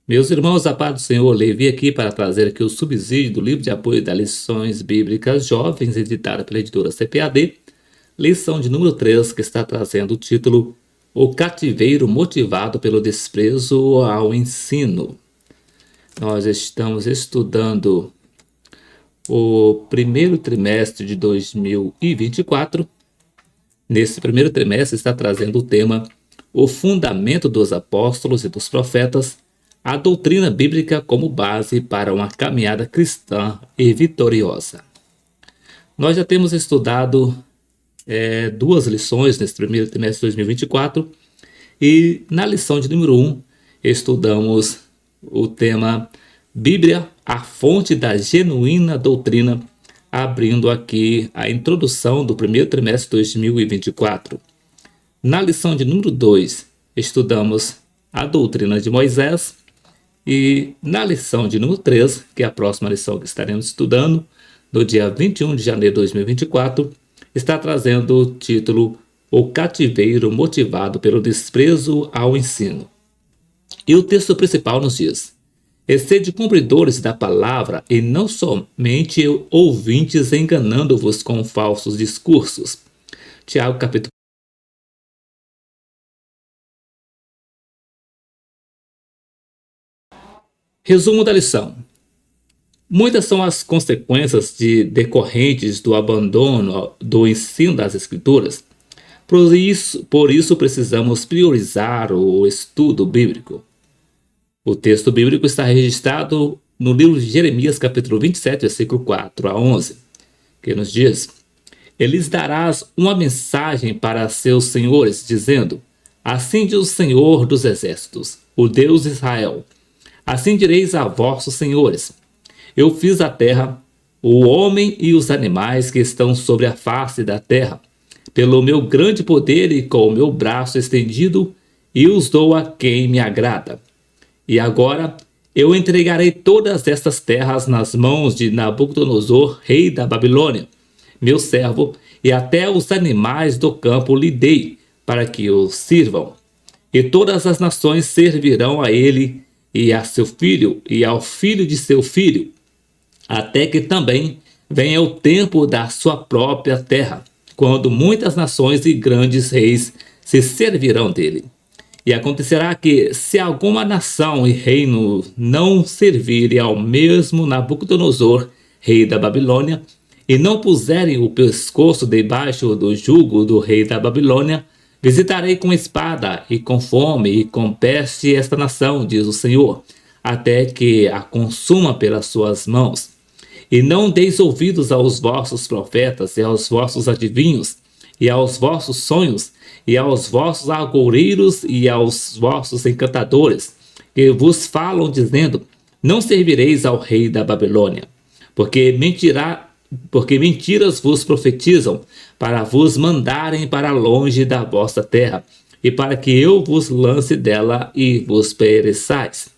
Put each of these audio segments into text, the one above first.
Meus irmãos, a paz do Senhor, Levi aqui para trazer aqui o subsídio do livro de apoio das lições bíblicas jovens, editada pela editora CPAD, lição de número 3, que está trazendo o título O Cativeiro Motivado pelo Desprezo ao Ensino. Nós estamos estudando o primeiro trimestre de 2024. Nesse primeiro trimestre está trazendo o tema O Fundamento dos Apóstolos e dos Profetas, a doutrina bíblica como base para uma caminhada cristã e vitoriosa. Nós já temos estudado duas lições nesse primeiro trimestre de 2024 e na lição de número 1 estudamos o tema Bíblia, a fonte da genuína doutrina, abrindo aqui a introdução do primeiro trimestre de 2024. Na lição de número 2 estudamos a doutrina de Moisés. E na lição de número 3, que é a próxima lição que estaremos estudando, no dia 21 de janeiro de 2024, está trazendo o título O Cativeiro Motivado pelo Desprezo ao Ensino. E o texto principal nos diz: E sede cumpridores da palavra e não somente ouvintes enganando-vos com falsos discursos. Tiago capítulo. Resumo da lição. Muitas são as consequências decorrentes do abandono do ensino das Escrituras. Por isso precisamos priorizar o estudo bíblico. O texto bíblico está registrado no livro de Jeremias, capítulo 27, versículo 4 a 11, que nos diz: E lhes darás uma mensagem para seus senhores, dizendo: Assim diz o Senhor dos Exércitos, o Deus de Israel. Assim direis a vossos senhores: Eu fiz a terra, o homem e os animais que estão sobre a face da terra, pelo meu grande poder e com o meu braço estendido, e os dou a quem me agrada. E agora eu entregarei todas estas terras nas mãos de Nabucodonosor, rei da Babilônia, meu servo, e até os animais do campo lhe dei, para que os sirvam. E todas as nações servirão a ele, e a seu filho, e ao filho de seu filho, até que também venha o tempo da sua própria terra, quando muitas nações e grandes reis se servirão dele. E acontecerá que, se alguma nação e reino não servirem ao mesmo Nabucodonosor, rei da Babilônia, e não puserem o pescoço debaixo do jugo do rei da Babilônia, visitarei com espada e com fome e com peste esta nação, diz o Senhor, até que a consuma pelas suas mãos. E não deis ouvidos aos vossos profetas e aos vossos adivinhos, e aos vossos sonhos, e aos vossos agoureiros e aos vossos encantadores, que vos falam dizendo: Não servireis ao rei da Babilônia, porque mentiras vos profetizam, para vos mandarem para longe da vossa terra, e para que eu vos lance dela e vós pereçais.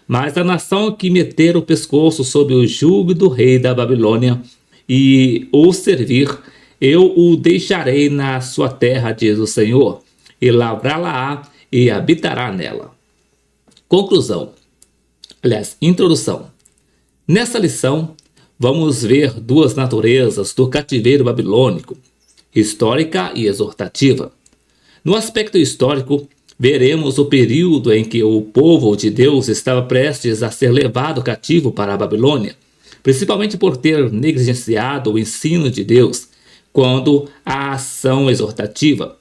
Mas a nação que meter o pescoço sob o jugo do rei da Babilônia e o servir, eu o deixarei na sua terra, diz o Senhor, e lavrá-la-á e habitará nela. Introdução. Nessa lição, vamos ver duas naturezas do cativeiro babilônico, histórica e exortativa. No aspecto histórico, veremos o período em que o povo de Deus estava prestes a ser levado cativo para a Babilônia, principalmente por ter negligenciado o ensino de Deus, quanto à exortação exortativa,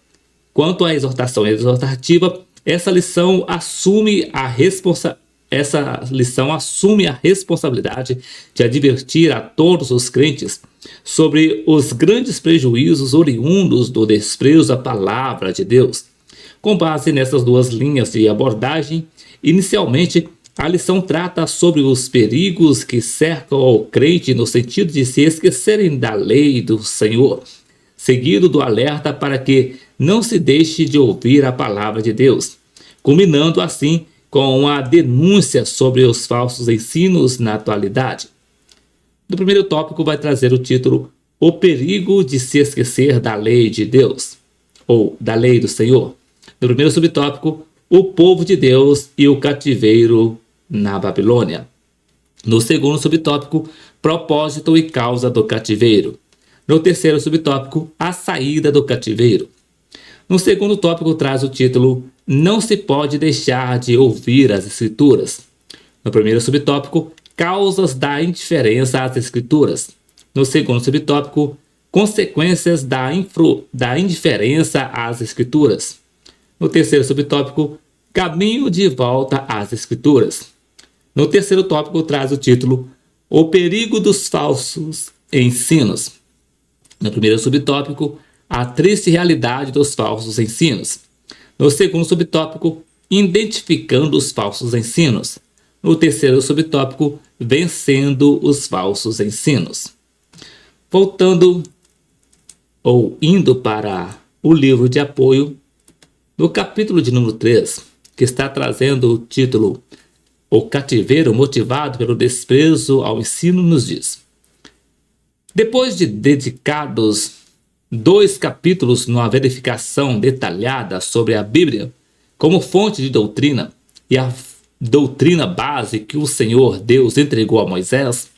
essa lição assume a responsabilidade de advertir a todos os crentes sobre os grandes prejuízos oriundos do desprezo à palavra de Deus. Com base nessas duas linhas de abordagem, inicialmente, a lição trata sobre os perigos que cercam o crente no sentido de se esquecerem da lei do Senhor, seguido do alerta para que não se deixe de ouvir a palavra de Deus, culminando assim com a denúncia sobre os falsos ensinos na atualidade. No primeiro tópico vai trazer o título O Perigo de se esquecer da lei de Deus, ou da lei do Senhor. No primeiro subtópico, o povo de Deus e o cativeiro na Babilônia. No segundo subtópico, propósito e causa do cativeiro. No terceiro subtópico, a saída do cativeiro. No segundo tópico, traz o título Não se pode deixar de ouvir as Escrituras. No primeiro subtópico, causas da indiferença às Escrituras. No segundo subtópico, consequências da indiferença às Escrituras. No terceiro subtópico, caminho de volta às Escrituras. No terceiro tópico, traz o título O perigo dos falsos ensinos. No primeiro subtópico, a triste realidade dos falsos ensinos. No segundo subtópico, identificando os falsos ensinos. No terceiro subtópico, vencendo os falsos ensinos. Voltando ou indo para o livro de apoio, no capítulo de número 3, que está trazendo o título O cativeiro motivado pelo desprezo ao ensino, nos diz: depois de dedicados 2 capítulos numa verificação detalhada sobre a Bíblia como fonte de doutrina e a doutrina base que o Senhor Deus entregou a Moisés,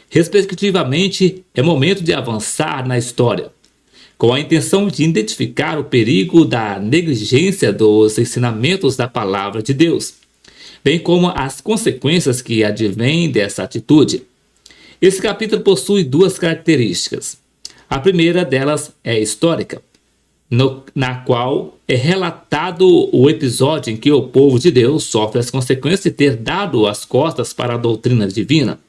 respectivamente, é momento de avançar na história, com a intenção de identificar o perigo da negligência dos ensinamentos da palavra de Deus, bem como as consequências que advêm dessa atitude. Esse capítulo possui 2 características. A primeira delas é histórica, na qual é relatado o episódio em que o povo de Deus sofre as consequências de ter dado as costas para a doutrina divina.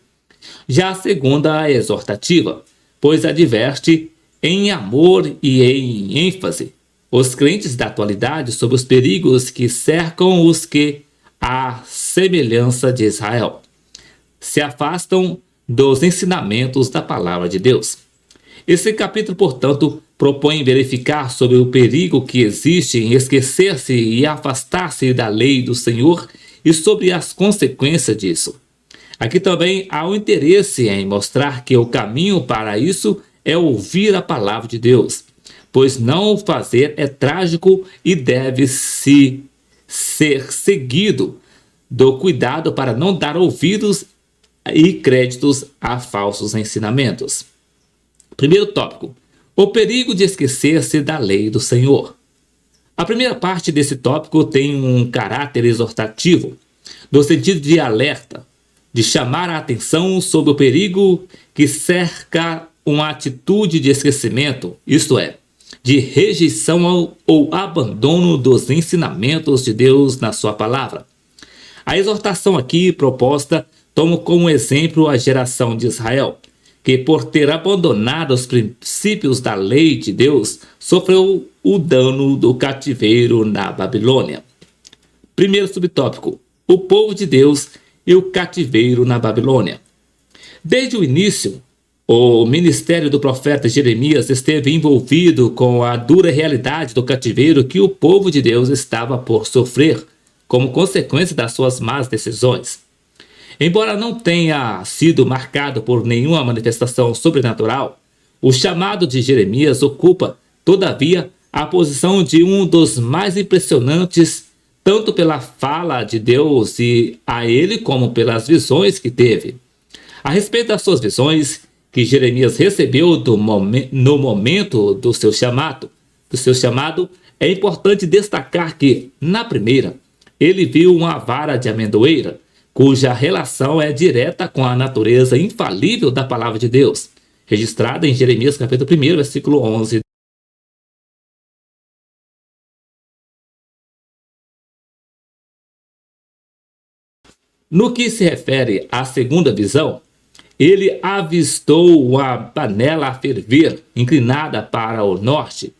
Já a segunda é exortativa, pois adverte em amor e em ênfase os crentes da atualidade sobre os perigos que cercam os que, à semelhança de Israel, se afastam dos ensinamentos da palavra de Deus. Esse capítulo, portanto, propõe verificar sobre o perigo que existe em esquecer-se e afastar-se da lei do Senhor e sobre as consequências disso. Aqui também há um interesse em mostrar que o caminho para isso é ouvir a palavra de Deus, pois não o fazer é trágico e deve-se ser seguido do cuidado para não dar ouvidos e créditos a falsos ensinamentos. Primeiro tópico: o perigo de esquecer-se da lei do Senhor. A primeira parte desse tópico tem um caráter exortativo, no sentido de alerta, de chamar a atenção sobre o perigo que cerca uma atitude de esquecimento, isto é, de rejeição ou abandono dos ensinamentos de Deus na sua palavra. A exortação aqui proposta toma como exemplo a geração de Israel, que por ter abandonado os princípios da lei de Deus, sofreu o dano do cativeiro na Babilônia. Primeiro subtópico: o povo de Deus e o cativeiro na Babilônia. Desde o início, o ministério do profeta Jeremias esteve envolvido com a dura realidade do cativeiro que o povo de Deus estava por sofrer, como consequência das suas más decisões. Embora não tenha sido marcado por nenhuma manifestação sobrenatural, o chamado de Jeremias ocupa, todavia, a posição de um dos mais impressionantes, tanto pela fala de Deus e a ele, como pelas visões que teve. A respeito das suas visões, que Jeremias recebeu no momento do seu chamado, é importante destacar que, na primeira, ele viu uma vara de amendoeira, cuja relação é direta com a natureza infalível da palavra de Deus, registrada em Jeremias capítulo 1, versículo 11. No que se refere à segunda visão, ele avistou uma panela a ferver, inclinada para o norte,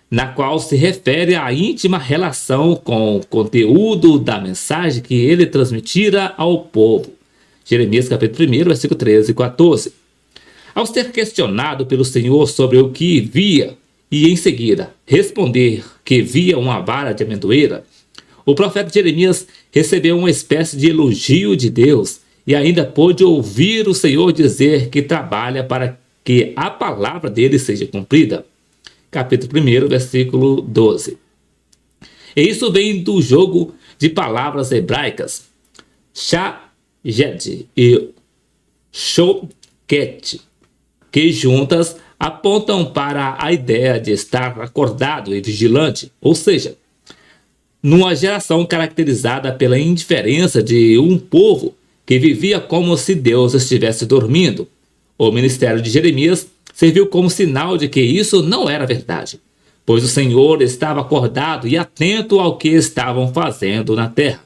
na qual se refere à íntima relação com o conteúdo da mensagem que ele transmitira ao povo. Jeremias capítulo 1, versículo 13 e 14. Ao ser questionado pelo Senhor sobre o que via e em seguida responder que via uma vara de amendoeira, o profeta Jeremias recebeu uma espécie de elogio de Deus e ainda pôde ouvir o Senhor dizer que trabalha para que a palavra dele seja cumprida. Capítulo 1, versículo 12. E isso vem do jogo de palavras hebraicas shaged e shoket, que juntas apontam para a ideia de estar acordado e vigilante, ou seja, numa geração caracterizada pela indiferença de um povo que vivia como se Deus estivesse dormindo. O ministério de Jeremias serviu como sinal de que isso não era verdade, pois o Senhor estava acordado e atento ao que estavam fazendo na terra.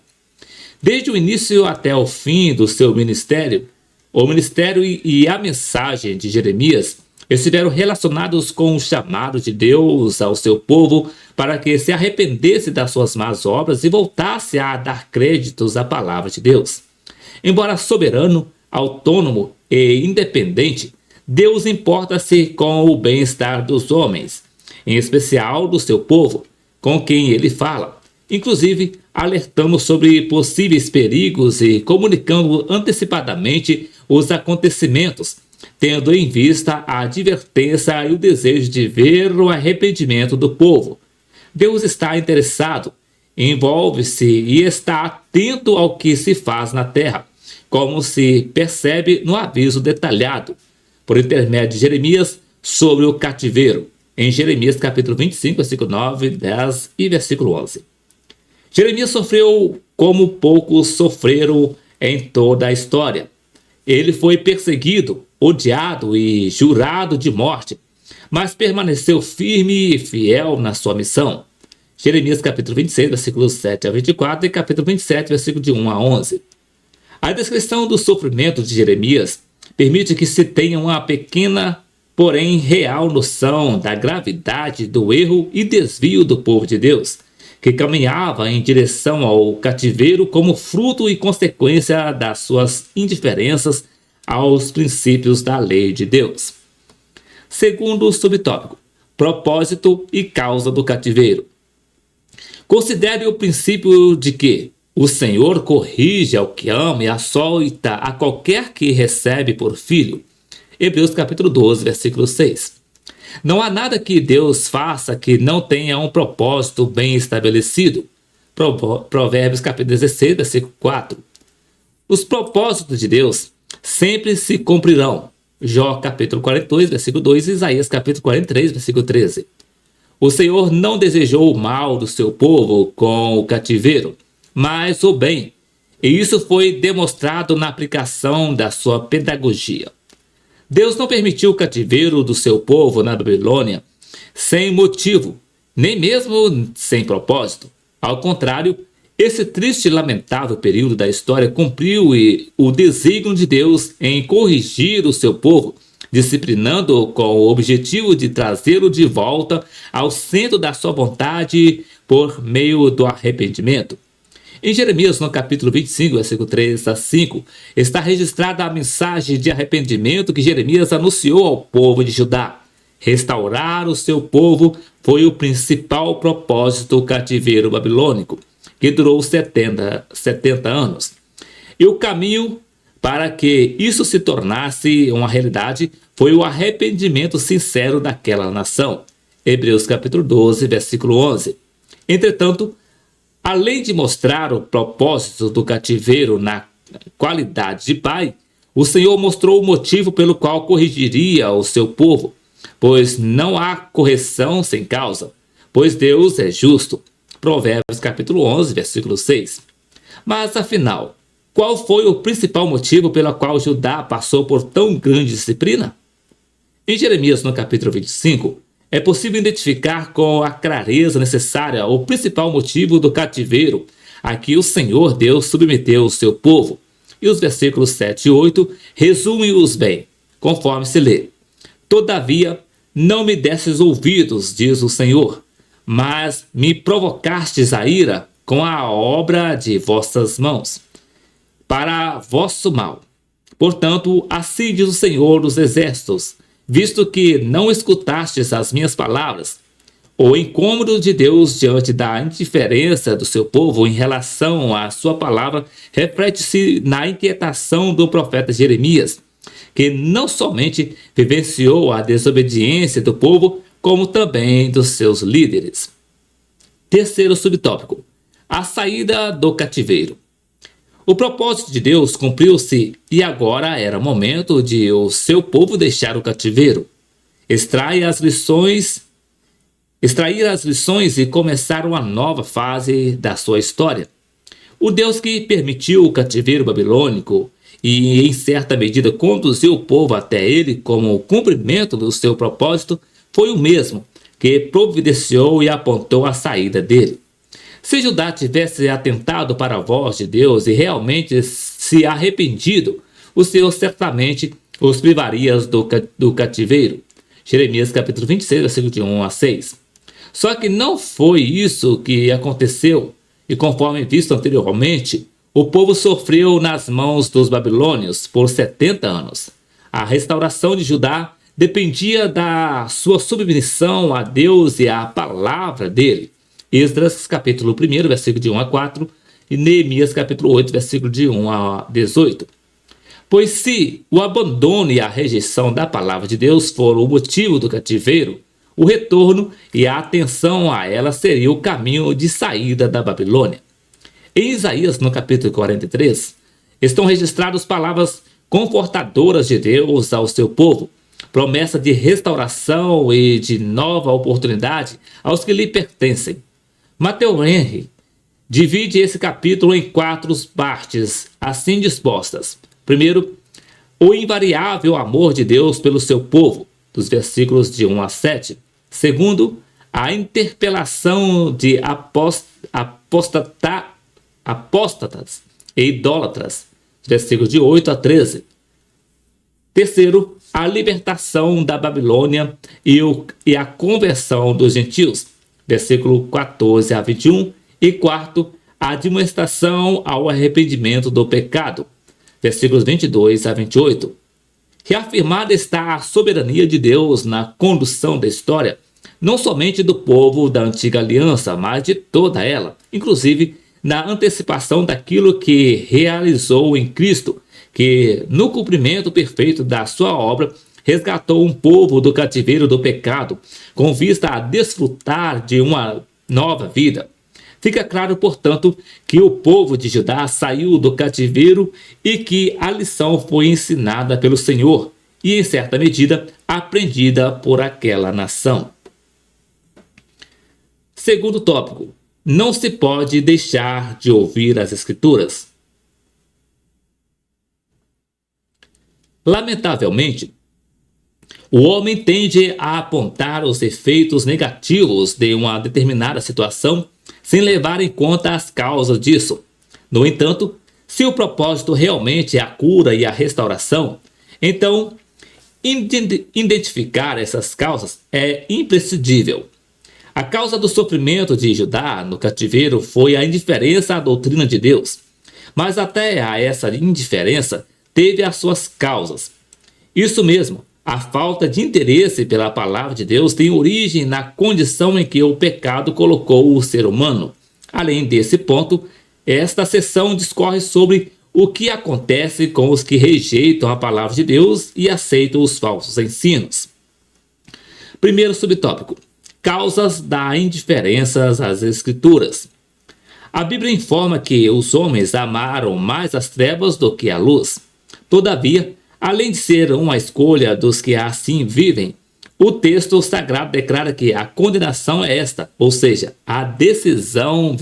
Desde o início até o fim do seu ministério, o ministério e a mensagem de Jeremias estiveram relacionados com o chamado de Deus ao seu povo para que se arrependesse das suas más obras e voltasse a dar créditos à palavra de Deus. Embora soberano, autônomo e independente, Deus importa-se com o bem-estar dos homens, em especial do seu povo, com quem ele fala, inclusive alertando sobre possíveis perigos e comunicando antecipadamente os acontecimentos, tendo em vista a advertência e o desejo de ver o arrependimento do povo. Deus está interessado, envolve-se e está atento ao que se faz na terra, como se percebe no aviso detalhado, por intermédio de Jeremias, sobre o cativeiro, em Jeremias capítulo 25, versículo 9, 10 e versículo 11. Jeremias sofreu como poucos sofreram em toda a história. Ele foi perseguido, odiado e jurado de morte, mas permaneceu firme e fiel na sua missão. Jeremias capítulo 26, versículos 7 a 24 e capítulo 27, versículo de 1 a 11. A descrição do sofrimento de Jeremias permite que se tenha uma pequena, porém real noção da gravidade do erro e desvio do povo de Deus, que caminhava em direção ao cativeiro como fruto e consequência das suas indiferenças aos princípios da lei de Deus. Segundo subtópico, propósito e causa do cativeiro. Considere o princípio de que o Senhor corrige ao que ama e açoita a qualquer que recebe por filho. Hebreus capítulo 12, versículo 6. Não há nada que Deus faça que não tenha um propósito bem estabelecido. Provérbios capítulo 16, versículo 4. Os propósitos de Deus sempre se cumprirão. Jó capítulo 42, versículo 2 e Isaías capítulo 43, versículo 13. O Senhor não desejou o mal do seu povo com o cativeiro, mas o bem, e isso foi demonstrado na aplicação da sua pedagogia. Deus não permitiu o cativeiro do seu povo na Babilônia sem motivo, nem mesmo sem propósito. Ao contrário, esse triste e lamentável período da história cumpriu o desígnio de Deus em corrigir o seu povo, disciplinando-o com o objetivo de trazê-lo de volta ao centro da sua vontade por meio do arrependimento. Em Jeremias, no capítulo 25, versículo 3 a 5, está registrada a mensagem de arrependimento que Jeremias anunciou ao povo de Judá. Restaurar o seu povo foi o principal propósito do cativeiro babilônico, que durou 70 anos. E o caminho para que isso se tornasse uma realidade foi o arrependimento sincero daquela nação. Hebreus capítulo 12, versículo 11. Entretanto, além de mostrar o propósito do cativeiro na qualidade de pai, o Senhor mostrou o motivo pelo qual corrigiria o seu povo, pois não há correção sem causa, pois Deus é justo. Provérbios capítulo 11, versículo 6. Mas, afinal, qual foi o principal motivo pelo qual Judá passou por tão grande disciplina? Em Jeremias, no capítulo 25, é possível identificar com a clareza necessária o principal motivo do cativeiro a que o Senhor Deus submeteu o seu povo. E os versículos 7 e 8 resumem-os bem, conforme se lê. Todavia, não me destes ouvidos, diz o Senhor, mas me provocastes a ira com a obra de vossas mãos, para vosso mal. Portanto, assim diz o Senhor dos Exércitos, visto que não escutastes as minhas palavras. O incômodo de Deus diante da indiferença do seu povo em relação à sua palavra reflete-se na inquietação do profeta Jeremias, que não somente vivenciou a desobediência do povo, como também dos seus líderes. Terceiro subtópico: A saída do cativeiro. O propósito de Deus cumpriu-se e agora era o momento de o seu povo deixar o cativeiro, extrair as lições e começar uma nova fase da sua história. O Deus que permitiu o cativeiro babilônico e, em certa medida, conduziu o povo até ele como o cumprimento do seu propósito, foi o mesmo que providenciou e apontou a saída dele. Se Judá tivesse atentado para a voz de Deus e realmente se arrependido, o Senhor certamente os privaria do cativeiro. Jeremias capítulo 26, versículo de 1 a 6. Só que não foi isso que aconteceu, e conforme visto anteriormente, o povo sofreu nas mãos dos babilônios por 70 anos. A restauração de Judá dependia da sua submissão a Deus e à palavra dele. Esdras capítulo 1, versículo de 1 a 4 e Neemias capítulo 8, versículo de 1 a 18. Pois se o abandono e a rejeição da palavra de Deus foram o motivo do cativeiro, o retorno e a atenção a ela seria o caminho de saída da Babilônia. Em Isaías, no capítulo 43, estão registradas palavras confortadoras de Deus ao seu povo, promessa de restauração e de nova oportunidade aos que lhe pertencem. Matthew Henry divide esse capítulo em 4 partes, assim dispostas. Primeiro, o invariável amor de Deus pelo seu povo, dos versículos de 1 a 7. Segundo, a interpelação de apóstatas e idólatras, versículos de 8 a 13. Terceiro, a libertação da Babilônia e a conversão dos gentios, versículo 14 a 21. E quarto, a admoestação ao arrependimento do pecado, versículos 22 a 28. Reafirmada está a soberania de Deus na condução da história, não somente do povo da antiga aliança, mas de toda ela, inclusive na antecipação daquilo que realizou em Cristo, que, no cumprimento perfeito da sua obra, resgatou um povo do cativeiro do pecado, com vista a desfrutar de uma nova vida. Fica claro, portanto, que o povo de Judá saiu do cativeiro e que a lição foi ensinada pelo Senhor e, em certa medida, aprendida por aquela nação. Segundo tópico, não se pode deixar de ouvir as Escrituras. Lamentavelmente, o homem tende a apontar os efeitos negativos de uma determinada situação sem levar em conta as causas disso. No entanto, se o propósito realmente é a cura e a restauração, então identificar essas causas é imprescindível. A causa do sofrimento de Judá no cativeiro foi a indiferença à doutrina de Deus, mas até a essa indiferença teve as suas causas. Isso mesmo, a falta de interesse pela palavra de Deus tem origem na condição em que o pecado colocou o ser humano. Além desse ponto, esta sessão discorre sobre o que acontece com os que rejeitam a palavra de Deus e aceitam os falsos ensinos. Primeiro subtópico: causas da indiferença às Escrituras. A Bíblia informa que os homens amaram mais as trevas do que a luz. Todavia, além de ser uma escolha dos que assim vivem, o texto sagrado declara que a condenação é esta, ou seja, a decisão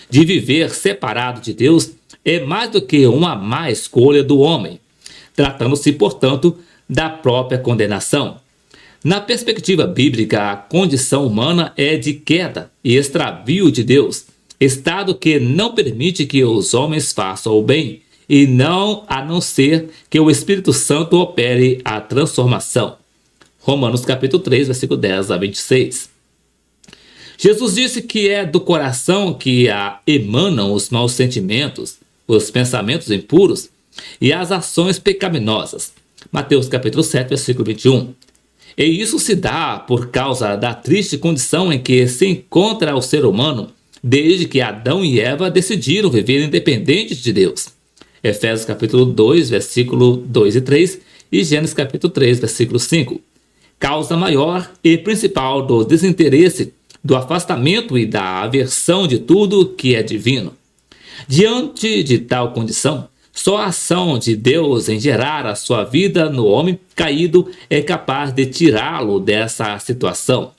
de viver separado de Deus é mais do que uma má escolha do homem, tratando-se, portanto, da própria condenação. Na perspectiva bíblica, a condição humana é de queda e extravio de Deus, estado que não permite que os homens façam o bem, e a não ser que o Espírito Santo opere a transformação. Romanos capítulo 3, versículo 10 a 26. Jesus disse que é do coração que emanam os maus sentimentos, os pensamentos impuros e as ações pecaminosas. Mateus capítulo 7, versículo 21. E isso se dá por causa da triste condição em que se encontra o ser humano desde que Adão e Eva decidiram viver independentes de Deus. Efésios capítulo 2, versículo 2 e 3 e Gênesis capítulo 3, versículo 5. Causa maior e principal do desinteresse do afastamento e da aversão de tudo que é divino. Diante de tal condição, só a ação de Deus em gerar a sua vida no homem caído é capaz de tirá-lo dessa situação.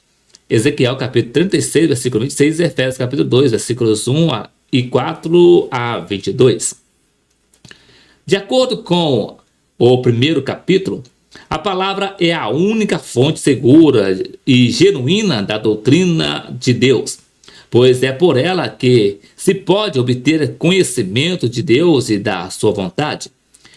Ezequiel capítulo 36, versículo 26 e Efésios capítulo 2, versículos 1 e 4 a 22. De acordo com o primeiro capítulo, a palavra é a única fonte segura e genuína da doutrina de Deus, pois é por ela que se pode obter conhecimento de Deus e da sua vontade.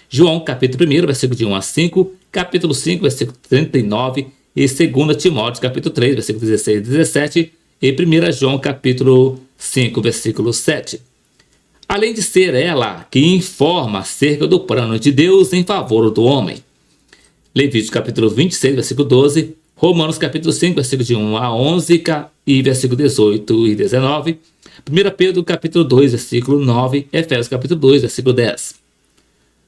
João capítulo 1, versículo de 1 a 5, capítulo 5, versículo 39 e 2 Timóteo capítulo 3, versículo 16 e 17 e 1 João capítulo 5, versículo 7. Além de ser ela que informa acerca do plano de Deus em favor do homem. Levítico capítulo 26, versículo 12, Romanos capítulo 5, versículo de 1 a 11 e versículo 18 e 19, 1 Pedro capítulo 2, versículo 9, Efésios capítulo 2, versículo 10.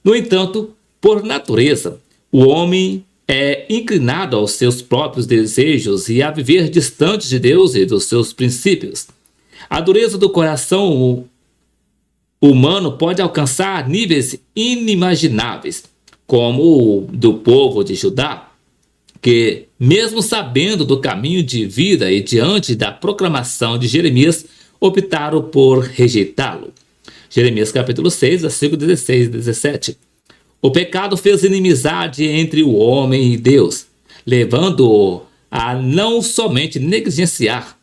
No entanto, por natureza, o homem é inclinado aos seus próprios desejos e a viver distante de Deus e dos seus princípios. A dureza do coração humano pode alcançar níveis inimagináveis, como o do povo de Judá, que, mesmo sabendo do caminho de vida e diante da proclamação de Jeremias, optaram por rejeitá-lo. Jeremias capítulo 6, versículo 16 e 17. O pecado fez inimizade entre o homem e Deus, levando-o a não somente negligenciar,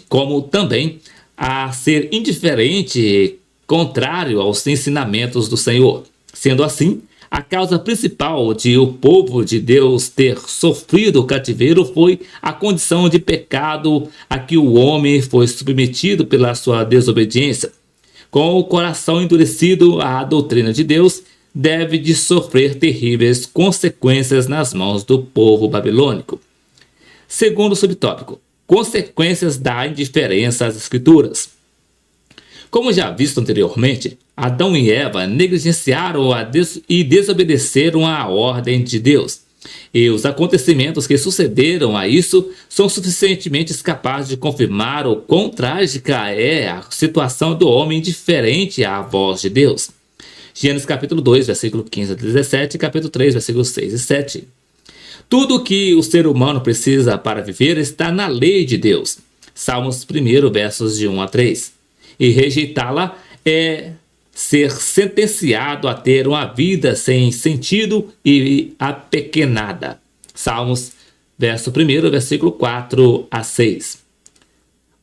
como também a ser indiferente e contrário aos ensinamentos do Senhor. Sendo assim, a causa principal de o povo de Deus ter sofrido o cativeiro foi a condição de pecado a que o homem foi submetido pela sua desobediência. Com o coração endurecido à doutrina de Deus, deve de sofrer terríveis consequências nas mãos do povo babilônico. Segundo subtópico, consequências da indiferença às Escrituras. Como já visto anteriormente, Adão e Eva negligenciaram e desobedeceram à ordem de Deus. E os acontecimentos que sucederam a isso são suficientemente capazes de confirmar o quão trágica é a situação do homem indiferente à voz de Deus. Gênesis capítulo 2, versículo 15 a 17, capítulo 3, versículos 6 e 7. Tudo o que o ser humano precisa para viver está na lei de Deus. Salmos 1, versos de 1 a 3. E rejeitá-la é ser sentenciado a ter uma vida sem sentido e apequenada. Salmos, verso 1, versículo 4 a 6.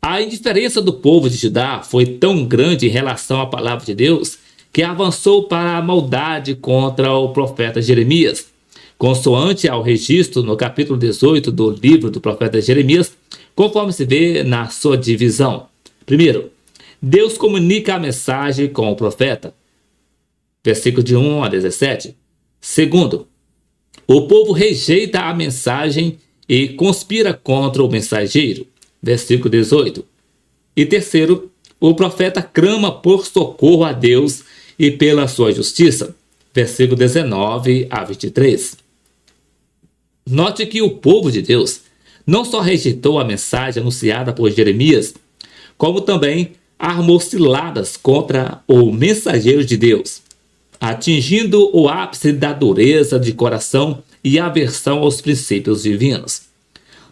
A indiferença do povo de Judá foi tão grande em relação à palavra de Deus que avançou para a maldade contra o profeta Jeremias. Consoante ao registro no capítulo 18 do livro do profeta Jeremias, conforme se vê na sua divisão. Primeiro, Deus comunica a mensagem com o profeta, versículo de 1 a 17. Segundo, o povo rejeita a mensagem e conspira contra o mensageiro, versículo 18. E terceiro, o profeta clama por socorro a Deus e pela sua justiça, versículo 19 a 23. Note que o povo de Deus não só rejeitou a mensagem anunciada por Jeremias, como também armou ciladas contra o mensageiro de Deus, atingindo o ápice da dureza de coração e aversão aos princípios divinos.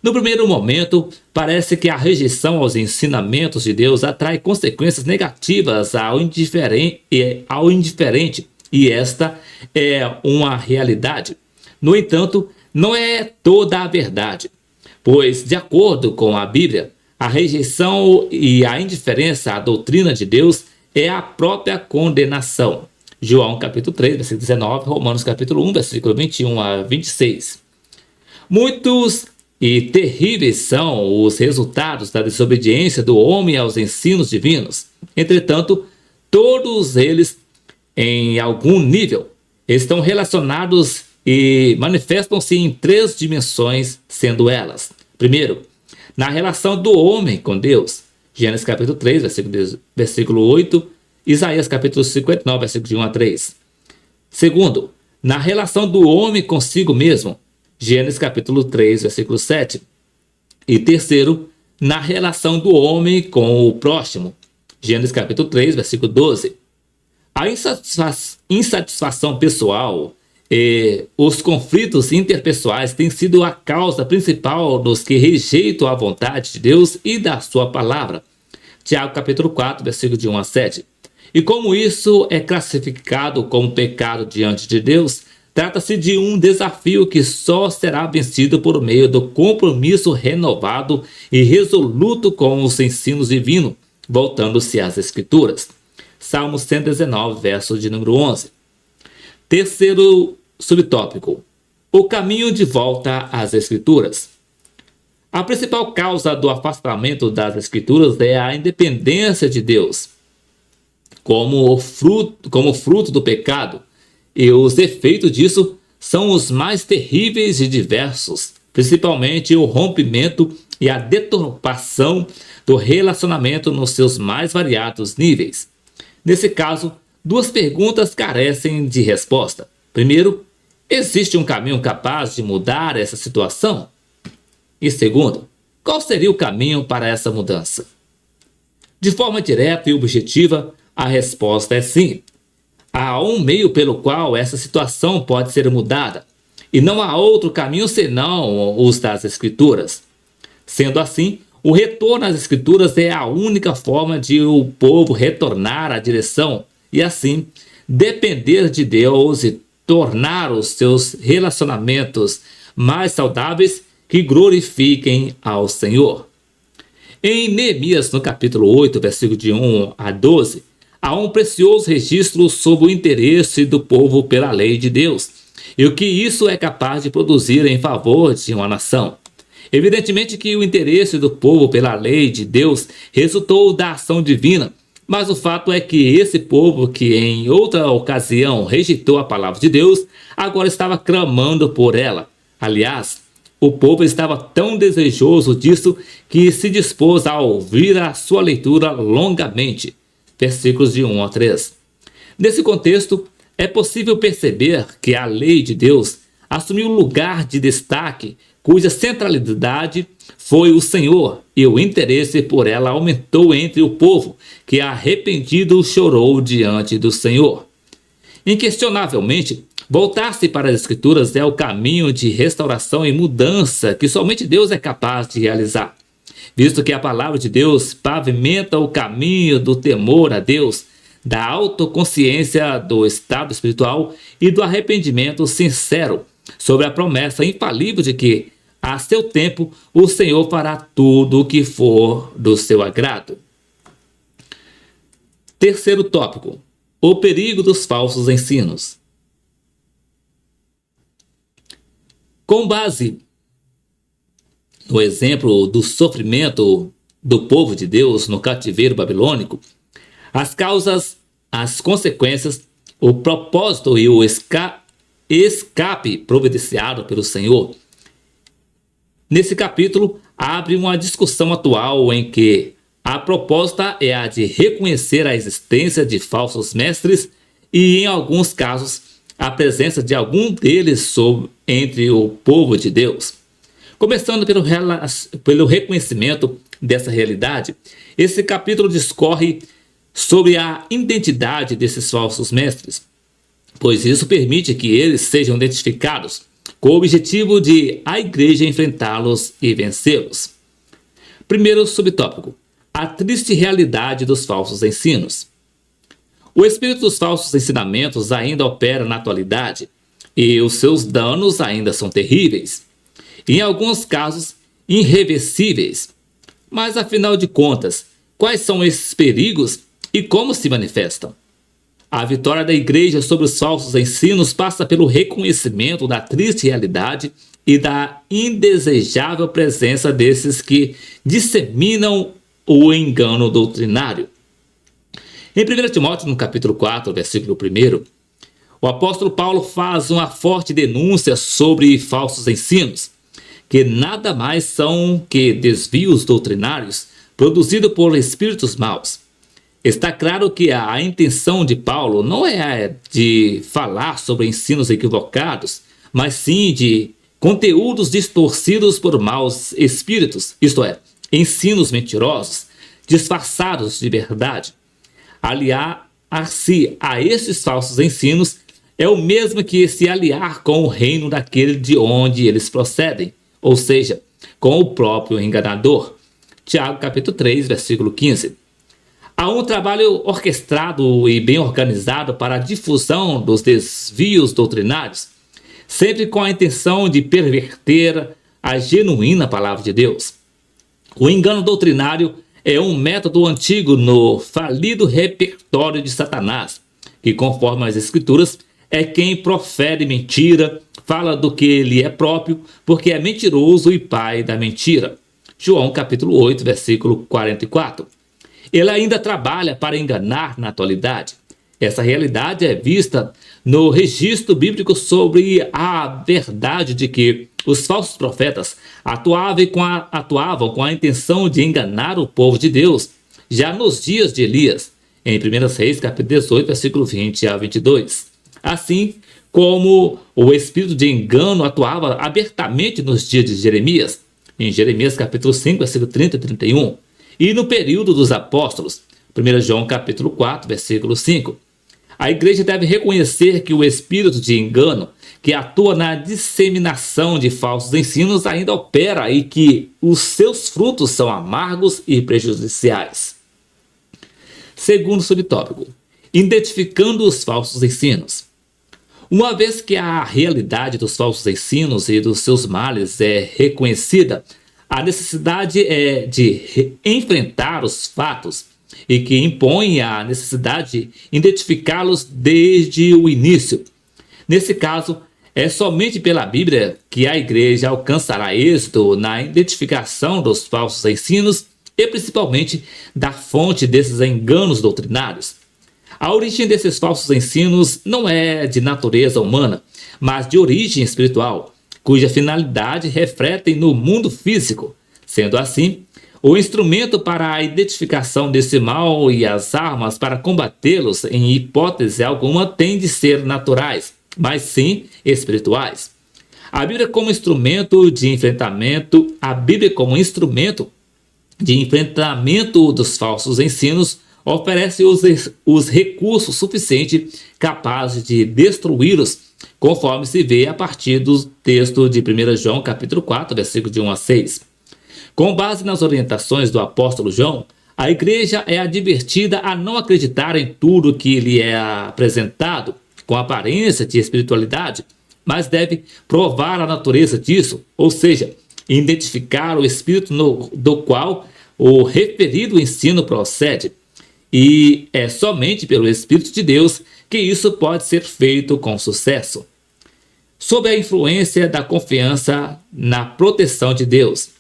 No primeiro momento, parece que a rejeição aos ensinamentos de Deus atrai consequências negativas ao indiferente, e esta é uma realidade. No entanto, não é toda a verdade, pois, de acordo com a Bíblia, a rejeição e a indiferença à doutrina de Deus é a própria condenação. João capítulo 3, versículo 19, Romanos capítulo 1, versículo 21 a 26. Muitos e terríveis são os resultados da desobediência do homem aos ensinos divinos. Entretanto, todos eles, em algum nível, estão relacionados e manifestam-se em três dimensões, sendo elas: primeiro, na relação do homem com Deus, Gênesis capítulo 3, versículo 8, Isaías capítulo 59, versículo de 1 a 3. Segundo, na relação do homem consigo mesmo, Gênesis capítulo 3, versículo 7. E terceiro, na relação do homem com o próximo. Gênesis capítulo 3, versículo 12. A insatisfação pessoal e os conflitos interpessoais têm sido a causa principal dos que rejeitam a vontade de Deus e da sua palavra. Tiago capítulo 4, versículo de 1 a 7. E como isso é classificado como pecado diante de Deus, trata-se de um desafio que só será vencido por meio do compromisso renovado e resoluto com os ensinos divinos, voltando-se às Escrituras. Salmo 119, verso de número 11. Terceiro subtópico: o caminho de volta às Escrituras. A principal causa do afastamento das Escrituras é a independência de Deus, como fruto do pecado, e os efeitos disso são os mais terríveis e diversos, principalmente o rompimento e a deturpação do relacionamento nos seus mais variados níveis. Nesse caso, duas perguntas carecem de resposta. Primeiro, existe um caminho capaz de mudar essa situação? E segundo, qual seria o caminho para essa mudança? De forma direta e objetiva, a resposta é sim. Há um meio pelo qual essa situação pode ser mudada, e não há outro caminho senão os das Escrituras. Sendo assim, o retorno às Escrituras é a única forma de o povo retornar à direção e, assim, depender de Deus e tornar os seus relacionamentos mais saudáveis que glorifiquem ao Senhor. Em Neemias, no capítulo 8, versículo de 1 a 12, há um precioso registro sobre o interesse do povo pela lei de Deus e o que isso é capaz de produzir em favor de uma nação. Evidentemente que o interesse do povo pela lei de Deus resultou da ação divina, mas o fato é que esse povo que em outra ocasião rejeitou a palavra de Deus, agora estava clamando por ela. Aliás, o povo estava tão desejoso disso que se dispôs a ouvir a sua leitura longamente. Versículos de 1 a 3. Nesse contexto, é possível perceber que a lei de Deus assumiu um lugar de destaque cuja centralidade foi o Senhor, e o interesse por ela aumentou entre o povo, que arrependido chorou diante do Senhor. Inquestionavelmente, voltar-se para as Escrituras é o caminho de restauração e mudança que somente Deus é capaz de realizar. Visto que a palavra de Deus pavimenta o caminho do temor a Deus, da autoconsciência do estado espiritual e do arrependimento sincero, sobre a promessa infalível de que, a seu tempo, o Senhor fará tudo o que for do seu agrado. Terceiro tópico: o perigo dos falsos ensinos. Com base no exemplo do sofrimento do povo de Deus no cativeiro babilônico, as causas, as consequências, o propósito e o escape providenciado pelo Senhor. Nesse capítulo, abre uma discussão atual em que a proposta é a de reconhecer a existência de falsos mestres e, em alguns casos, a presença de algum deles entre o povo de Deus. Começando pelo reconhecimento dessa realidade, esse capítulo discorre sobre a identidade desses falsos mestres, pois isso permite que eles sejam identificados, com o objetivo de a igreja enfrentá-los e vencê-los. Primeiro subtópico: a triste realidade dos falsos ensinos. O espírito dos falsos ensinamentos ainda opera na atualidade e os seus danos ainda são terríveis, em alguns casos irreversíveis. Mas afinal de contas, quais são esses perigos e como se manifestam? A vitória da igreja sobre os falsos ensinos passa pelo reconhecimento da triste realidade e da indesejável presença desses que disseminam o engano doutrinário. Em 1 Timóteo, no capítulo 4, versículo 1, o apóstolo Paulo faz uma forte denúncia sobre falsos ensinos, que nada mais são que desvios doutrinários produzidos por espíritos maus. Está claro que a intenção de Paulo não é a de falar sobre ensinos equivocados, mas sim de conteúdos distorcidos por maus espíritos, isto é, ensinos mentirosos, disfarçados de verdade. Aliar-se a esses falsos ensinos é o mesmo que se aliar com o reino daquele de onde eles procedem, ou seja, com o próprio enganador. Tiago capítulo 3, versículo 15. Há um trabalho orquestrado e bem organizado para a difusão dos desvios doutrinários, sempre com a intenção de perverter a genuína palavra de Deus. O engano doutrinário é um método antigo no falido repertório de Satanás, que, conforme as Escrituras, é quem profere mentira, fala do que lhe é próprio, porque é mentiroso e pai da mentira. João capítulo 8, versículo 44. Ele ainda trabalha para enganar na atualidade. Essa realidade é vista no registro bíblico sobre a verdade de que os falsos profetas atuavam com a intenção de enganar o povo de Deus, já nos dias de Elias, em 1 Reis, capítulo 18, versículo 20 a 22. Assim como o espírito de engano atuava abertamente nos dias de Jeremias, em Jeremias capítulo 5, versículo 30 e 31, e no período dos apóstolos, 1 João capítulo 4, versículo 5. A igreja deve reconhecer que o espírito de engano que atua na disseminação de falsos ensinos ainda opera e que os seus frutos são amargos e prejudiciais. Segundo subtópico, identificando os falsos ensinos. Uma vez que a realidade dos falsos ensinos e dos seus males é reconhecida, a necessidade é de enfrentar os fatos e que impõe a necessidade de identificá-los desde o início. Nesse caso, é somente pela Bíblia que a igreja alcançará êxito na identificação dos falsos ensinos e principalmente da fonte desses enganos doutrinários. A origem desses falsos ensinos não é de natureza humana, mas de origem espiritual, cuja finalidade refletem no mundo físico. Sendo assim, o instrumento para a identificação desse mal e as armas para combatê-los, em hipótese alguma, têm de ser naturais, mas sim espirituais. A Bíblia como instrumento de enfrentamento dos falsos ensinos oferece os recursos suficientes capazes de destruí-los, conforme se vê a partir do texto de 1 João capítulo 4, versículos de 1 a 6. Com base nas orientações do apóstolo João, a igreja é advertida a não acreditar em tudo que lhe é apresentado com aparência de espiritualidade, mas deve provar a natureza disso, ou seja, identificar o espírito do qual o referido ensino procede. E é somente pelo Espírito de Deus que isso pode ser feito com sucesso. Sob a influência da confiança na proteção de Deus.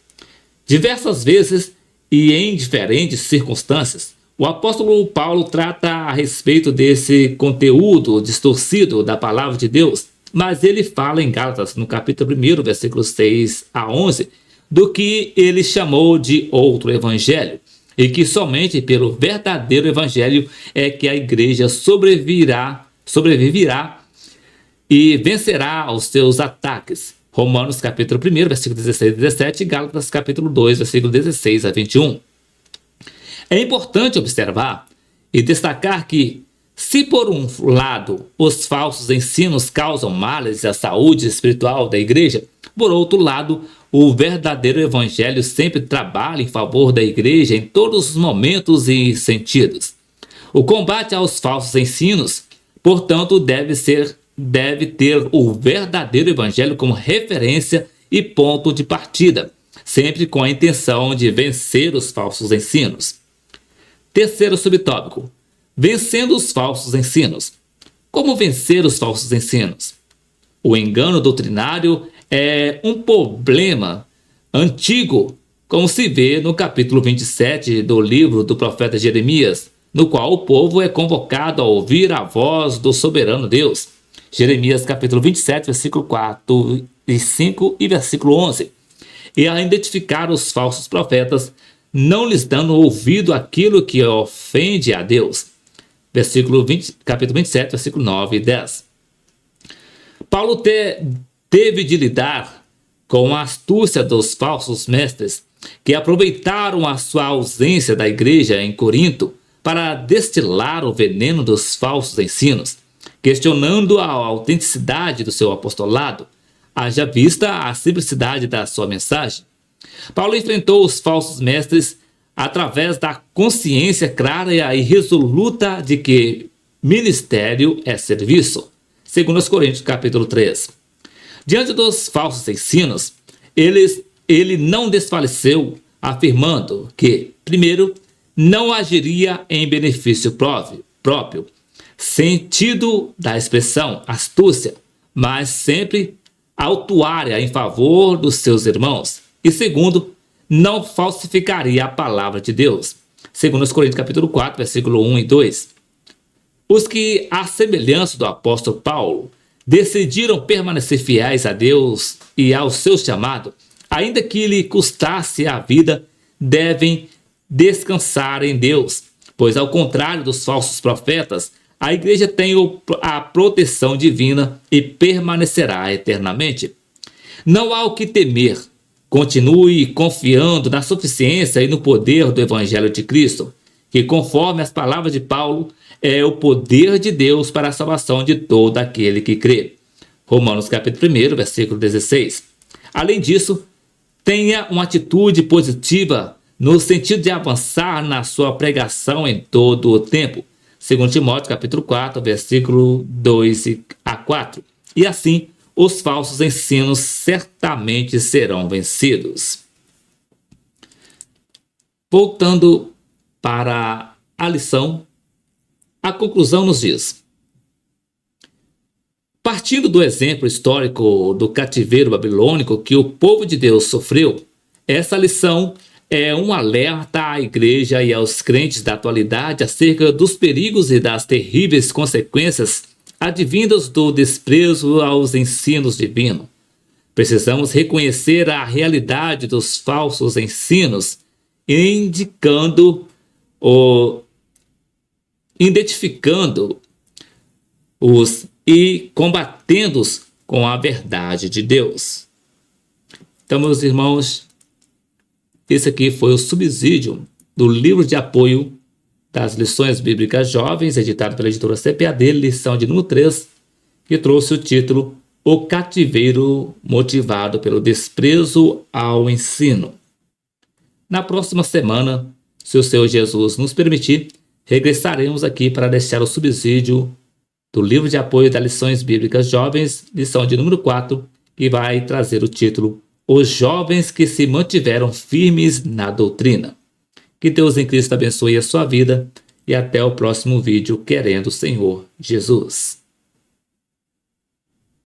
Diversas vezes e em diferentes circunstâncias, o apóstolo Paulo trata a respeito desse conteúdo distorcido da palavra de Deus, mas ele fala em Gálatas, no capítulo 1, versículos 6 a 11, do que ele chamou de outro evangelho, e que somente pelo verdadeiro evangelho é que a igreja sobreviverá e vencerá aos seus ataques. Romanos capítulo 1, versículo 16 a 17 e Gálatas capítulo 2, versículo 16 a 21. É importante observar e destacar que, se por um lado os falsos ensinos causam males à saúde espiritual da igreja, por outro lado, o verdadeiro evangelho sempre trabalha em favor da igreja em todos os momentos e sentidos. O combate aos falsos ensinos, portanto, deve ter o verdadeiro evangelho como referência e ponto de partida, sempre com a intenção de vencer os falsos ensinos. Terceiro subtópico: vencendo os falsos ensinos. Como vencer os falsos ensinos? O engano doutrinário é um problema antigo, como se vê no capítulo 27 do livro do profeta Jeremias, no qual o povo é convocado a ouvir a voz do soberano Deus. Jeremias capítulo 27, versículo 4 e 5 e versículo 11. E a identificar os falsos profetas, não lhes dando ouvido àquilo que ofende a Deus. Capítulo 27, versículo 9 e 10. Paulo teve de lidar com a astúcia dos falsos mestres, que aproveitaram a sua ausência da igreja em Corinto para destilar o veneno dos falsos ensinos, questionando a autenticidade do seu apostolado, haja vista a simplicidade da sua mensagem. Paulo enfrentou os falsos mestres através da consciência clara e resoluta de que ministério é serviço, segundo os Coríntios capítulo 3. Diante dos falsos ensinos, ele não desfaleceu, afirmando que, primeiro, não agiria em benefício próprio, sentido da expressão astúcia, mas sempre autuária em favor dos seus irmãos. E segundo, não falsificaria a palavra de Deus, segundo os Coríntios capítulo 4, versículo 1 e 2. Os que, à semelhança do apóstolo Paulo, decidiram permanecer fiéis a Deus e ao seu chamado, ainda que lhe custasse a vida, devem descansar em Deus, pois ao contrário dos falsos profetas, a igreja tem a proteção divina e permanecerá eternamente. Não há o que temer. Continue confiando na suficiência e no poder do Evangelho de Cristo, que, conforme as palavras de Paulo, é o poder de Deus para a salvação de todo aquele que crê. Romanos capítulo 1, versículo 16. Além disso, tenha uma atitude positiva no sentido de avançar na sua pregação em todo o tempo, segundo Timóteo capítulo 4, versículo 2 a 4. E assim, os falsos ensinos certamente serão vencidos. Voltando para a lição, a conclusão nos diz: partindo do exemplo histórico do cativeiro babilônico que o povo de Deus sofreu, essa lição é um alerta à igreja e aos crentes da atualidade acerca dos perigos e das terríveis consequências advindas do desprezo aos ensinos divinos. Precisamos reconhecer a realidade dos falsos ensinos, identificando-os e combatendo-os com a verdade de Deus. Então, meus irmãos, esse aqui foi o subsídio do livro de apoio das lições bíblicas jovens, editado pela editora CPAD, lição de número 3, que trouxe o título O Cativeiro Motivado pelo Desprezo ao Ensino. Na próxima semana, se o Senhor Jesus nos permitir, regressaremos aqui para deixar o subsídio do livro de apoio das lições bíblicas jovens, lição de número 4, que vai trazer o título Os Jovens que se mantiveram firmes na doutrina. Que Deus em Cristo abençoe a sua vida e até o próximo vídeo, querendo o Senhor Jesus.